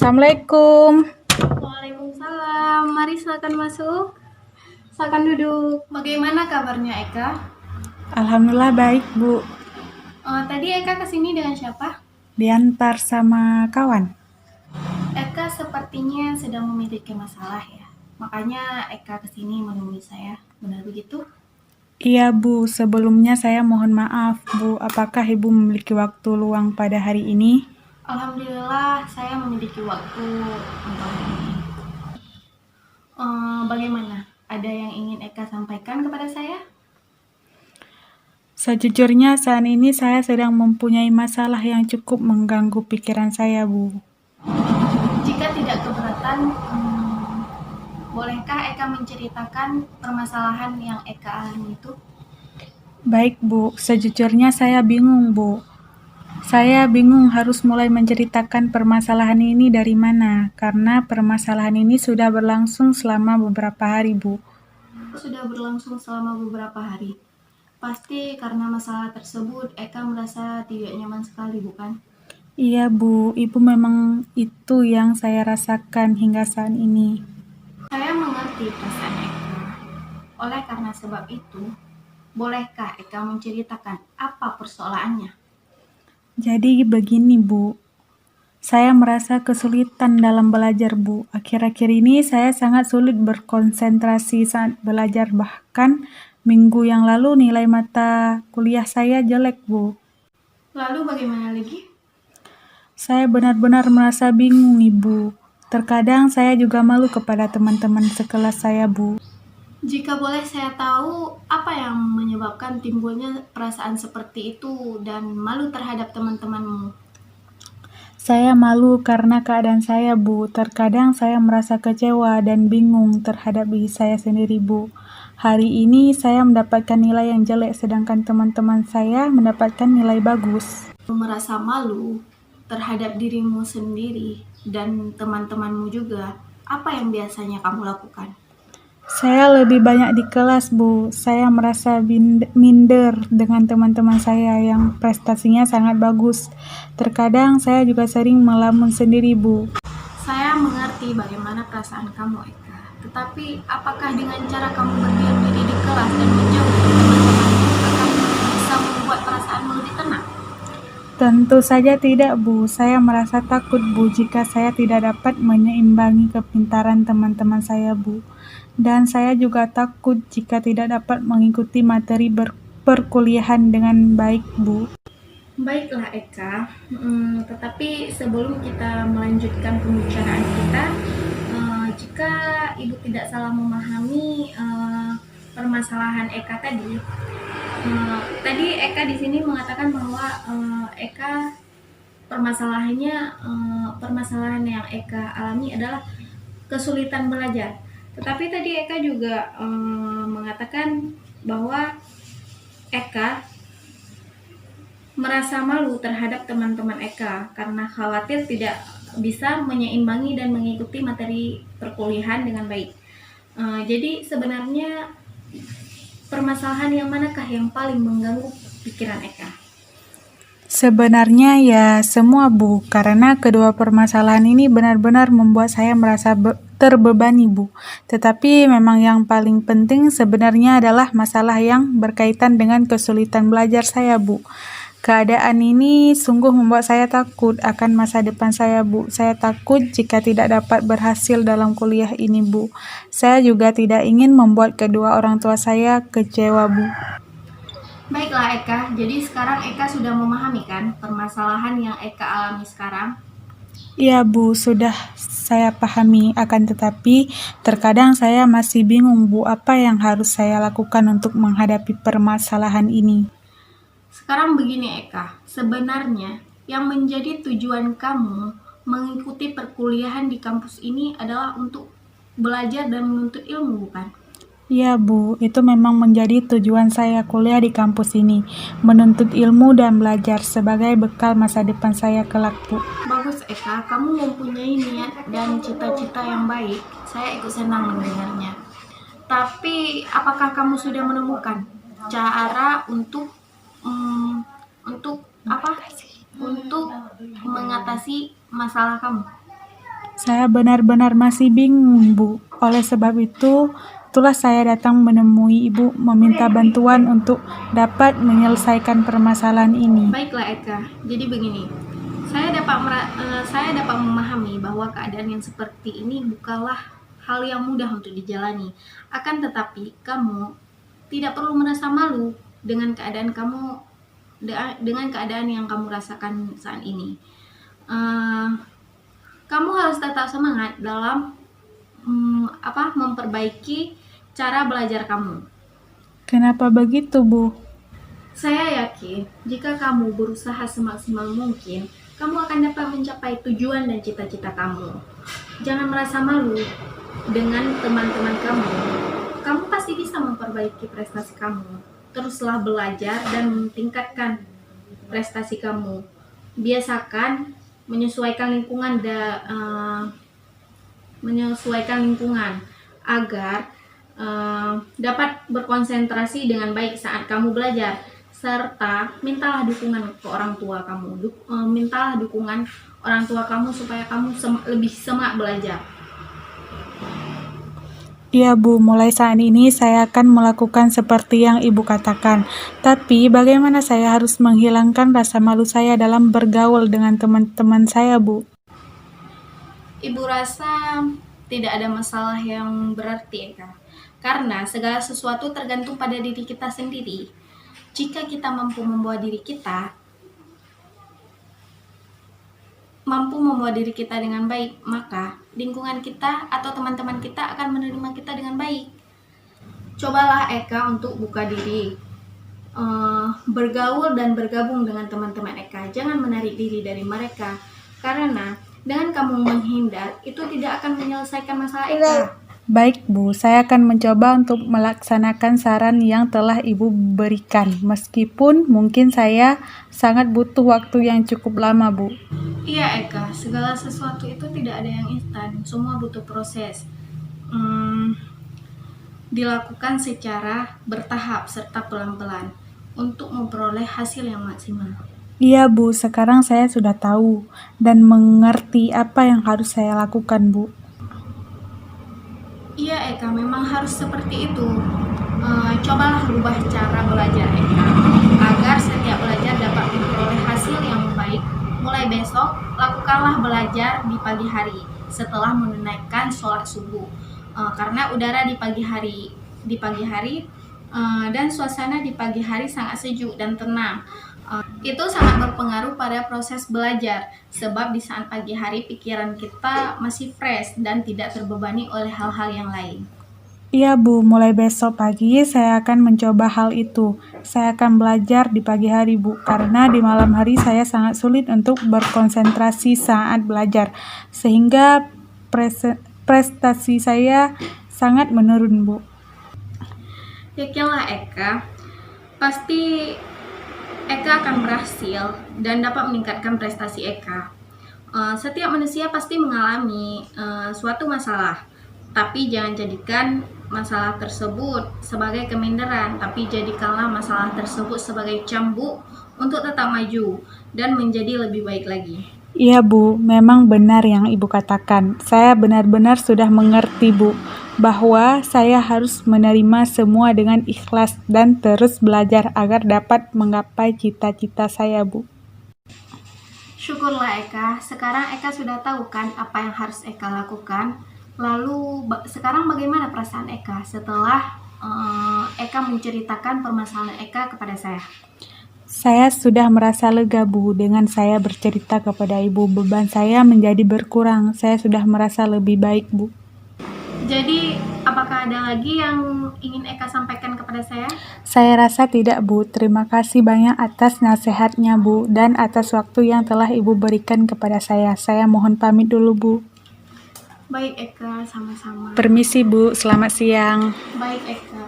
Assalamualaikum. Waalaikumsalam. Mari silakan masuk. Silakan duduk. Bagaimana kabarnya Eka? Alhamdulillah baik, Bu. Tadi Eka kesini dengan siapa? Diantar sama kawan. Eka sepertinya sedang memiliki masalah ya. Makanya Eka kesini menemui saya. Benar begitu? Iya, Bu. Sebelumnya saya mohon maaf, Bu. Apakah Ibu memiliki waktu luang pada hari ini? Alhamdulillah saya memiliki waktu untuk ini. Bagaimana? Ada yang ingin Eka sampaikan kepada saya? Sejujurnya saat ini saya sedang mempunyai masalah yang cukup mengganggu pikiran saya, Bu. Jika tidak keberatan, bolehkah Eka menceritakan permasalahan yang Eka alami itu? Baik, Bu. Sejujurnya saya bingung, Bu. Saya bingung harus mulai menceritakan permasalahan ini dari mana, karena permasalahan ini sudah berlangsung selama beberapa hari, Bu. Sudah berlangsung selama beberapa hari. Pasti karena masalah tersebut Eka merasa tidak nyaman sekali, bukan? Iya, Bu. Ibu memang itu yang saya rasakan hingga saat ini. Saya mengerti perasaan Eka. Oleh karena sebab itu, bolehkah Eka menceritakan apa persoalannya? Jadi begini, Bu. Saya merasa kesulitan dalam belajar, Bu. Akhir-akhir ini saya sangat sulit berkonsentrasi saat belajar. Bahkan minggu yang lalu nilai mata kuliah saya jelek, Bu. Lalu bagaimana lagi? Saya benar-benar merasa bingung, Ibu. Terkadang saya juga malu kepada teman-teman sekelas saya, Bu. Jika boleh saya tahu, apa yang menyebabkan timbulnya perasaan seperti itu dan malu terhadap teman-temanmu? Saya malu karena keadaan saya, Bu. Terkadang saya merasa kecewa dan bingung terhadap diri saya sendiri, Bu. Hari ini saya mendapatkan nilai yang jelek, sedangkan teman-teman saya mendapatkan nilai bagus. Merasa malu terhadap dirimu sendiri dan teman-temanmu juga, apa yang biasanya kamu lakukan? Saya lebih banyak di kelas, Bu. Saya merasa minder dengan teman-teman saya yang prestasinya sangat bagus. Terkadang saya juga sering melamun sendiri, Bu. Saya mengerti bagaimana perasaan kamu, Eka. Tetapi, apakah dengan cara kamu berdiam diri di kelas dan menjauh dari teman-temanmu akan bisa membuat perasaanmu lebih tenang? Tentu saja tidak, Bu. Saya merasa takut, Bu, jika saya tidak dapat menyeimbangi kepintaran teman-teman saya, Bu. Dan saya juga takut jika tidak dapat mengikuti materi perkuliahan dengan baik, Bu. Baiklah, Eka. Tetapi sebelum kita melanjutkan pembicaraan kita, jika Ibu tidak salah memahami permasalahan Eka tadi, tadi Eka di sini mengatakan bahwa Eka permasalahan yang Eka alami adalah kesulitan belajar. Tetapi tadi Eka juga mengatakan bahwa Eka merasa malu terhadap teman-teman Eka karena khawatir tidak bisa menyeimbangi dan mengikuti materi perkuliahan dengan baik. Jadi sebenarnya permasalahan yang manakah yang paling mengganggu pikiran Eka? Sebenarnya ya semua, Bu, karena kedua permasalahan ini benar-benar membuat saya merasa terbebani, Bu. Tetapi memang yang paling penting sebenarnya adalah masalah yang berkaitan dengan kesulitan belajar saya, Bu. Keadaan ini sungguh membuat saya takut akan masa depan saya, Bu. Saya takut jika tidak dapat berhasil dalam kuliah ini, Bu. Saya juga tidak ingin membuat kedua orang tua saya kecewa, Bu. Baiklah Eka, jadi sekarang Eka sudah memahami kan permasalahan yang Eka alami sekarang? Iya, Bu, sudah saya pahami. Akan tetapi, terkadang saya masih bingung, Bu, apa yang harus saya lakukan untuk menghadapi permasalahan ini. Sekarang begini Eka, sebenarnya yang menjadi tujuan kamu mengikuti perkuliahan di kampus ini adalah untuk belajar dan menuntut ilmu, bukan? Iya, Bu, itu memang menjadi tujuan saya kuliah di kampus ini, menuntut ilmu dan belajar sebagai bekal masa depan saya kelak, Bu. Bagus Eka, kamu mempunyai niat dan cita-cita yang baik. Saya ikut senang mendengarnya. Tapi apakah kamu sudah menemukan cara untuk untuk apa? Untuk mengatasi masalah kamu? Saya benar-benar masih bingung, Bu. Oleh sebab itu, itulah saya datang menemui Ibu meminta bantuan untuk dapat menyelesaikan permasalahan ini. Baiklah Eka, jadi begini. Saya dapat memahami bahwa keadaan yang seperti ini bukanlah hal yang mudah untuk dijalani. Akan tetapi kamu tidak perlu merasa malu dengan keadaan yang kamu rasakan saat ini. Kamu harus tetap semangat dalam memperbaiki cara belajar kamu. Kenapa begitu, Bu? Saya yakin jika kamu berusaha semaksimal mungkin, kamu akan dapat mencapai tujuan dan cita-cita kamu. Jangan merasa malu dengan teman-teman kamu. Kamu pasti bisa memperbaiki prestasi kamu. Teruslah belajar dan meningkatkan prestasi kamu. Biasakan menyesuaikan lingkungan agar dapat berkonsentrasi dengan baik saat kamu belajar, serta mintalah dukungan ke orang tua kamu. Mintalah dukungan orang tua kamu supaya kamu lebih semangat belajar. Iya, Bu, mulai saat ini saya akan melakukan seperti yang Ibu katakan. Tapi bagaimana saya harus menghilangkan rasa malu saya dalam bergaul dengan teman-teman saya, Bu? Ibu rasa tidak ada masalah yang berarti, Eka. Karena segala sesuatu tergantung pada diri kita sendiri. Jika kita mampu membawa diri kita dengan baik, maka lingkungan kita atau teman-teman kita akan menerima kita dengan baik. Cobalah Eka untuk buka diri, bergaul dan bergabung dengan teman-teman Eka. Jangan menarik diri dari mereka, karena dengan kamu menghindar itu tidak akan menyelesaikan masalah Eka. Baik, Bu, saya akan mencoba untuk melaksanakan saran yang telah Ibu berikan, meskipun mungkin saya sangat butuh waktu yang cukup lama, Bu. Iya Eka, segala sesuatu itu tidak ada yang instan, semua butuh proses. Dilakukan secara bertahap serta pelan-pelan untuk memperoleh hasil yang maksimal. Iya, Bu, sekarang saya sudah tahu dan mengerti apa yang harus saya lakukan, Bu. Iya Eka, memang harus seperti itu. Cobalah rubah cara belajar Eka, agar setiap belajar dapat memperoleh hasil yang baik. Mulai besok, lakukanlah belajar di pagi hari setelah menunaikan sholat subuh. Karena udara di pagi hari dan suasana di pagi hari sangat sejuk dan tenang. Itu sangat berpengaruh pada proses belajar, sebab di saat pagi hari pikiran kita masih fresh dan tidak terbebani oleh hal-hal yang lain. Iya, Bu, mulai besok pagi saya akan mencoba hal itu. Saya akan belajar di pagi hari, Bu, karena di malam hari saya sangat sulit untuk berkonsentrasi saat belajar, sehingga prestasi saya sangat menurun, Bu. Yakinlah Eka, pasti Eka akan berhasil dan dapat meningkatkan prestasi Eka. Setiap manusia pasti mengalami suatu masalah, tapi jangan jadikan masalah tersebut sebagai keminderan, tapi jadikanlah masalah tersebut sebagai cambuk untuk tetap maju dan menjadi lebih baik lagi. Iya, Bu, memang benar yang Ibu katakan. Saya benar-benar sudah mengerti, Bu, bahwa saya harus menerima semua dengan ikhlas dan terus belajar agar dapat menggapai cita-cita saya, Bu. Syukurlah Eka, sekarang Eka sudah tahu kan apa yang harus Eka lakukan. Lalu sekarang bagaimana perasaan Eka setelah Eka menceritakan permasalahan Eka kepada saya? Saya sudah merasa lega, Bu, dengan saya bercerita kepada Ibu. Beban saya menjadi berkurang. Saya sudah merasa lebih baik, Bu. Jadi, apakah ada lagi yang ingin Eka sampaikan kepada saya? Saya rasa tidak, Bu. Terima kasih banyak atas nasihatnya, Bu, dan atas waktu yang telah Ibu berikan kepada saya. Saya mohon pamit dulu, Bu. Baik Eka, sama-sama. Permisi, Bu. Selamat siang. Baik Eka.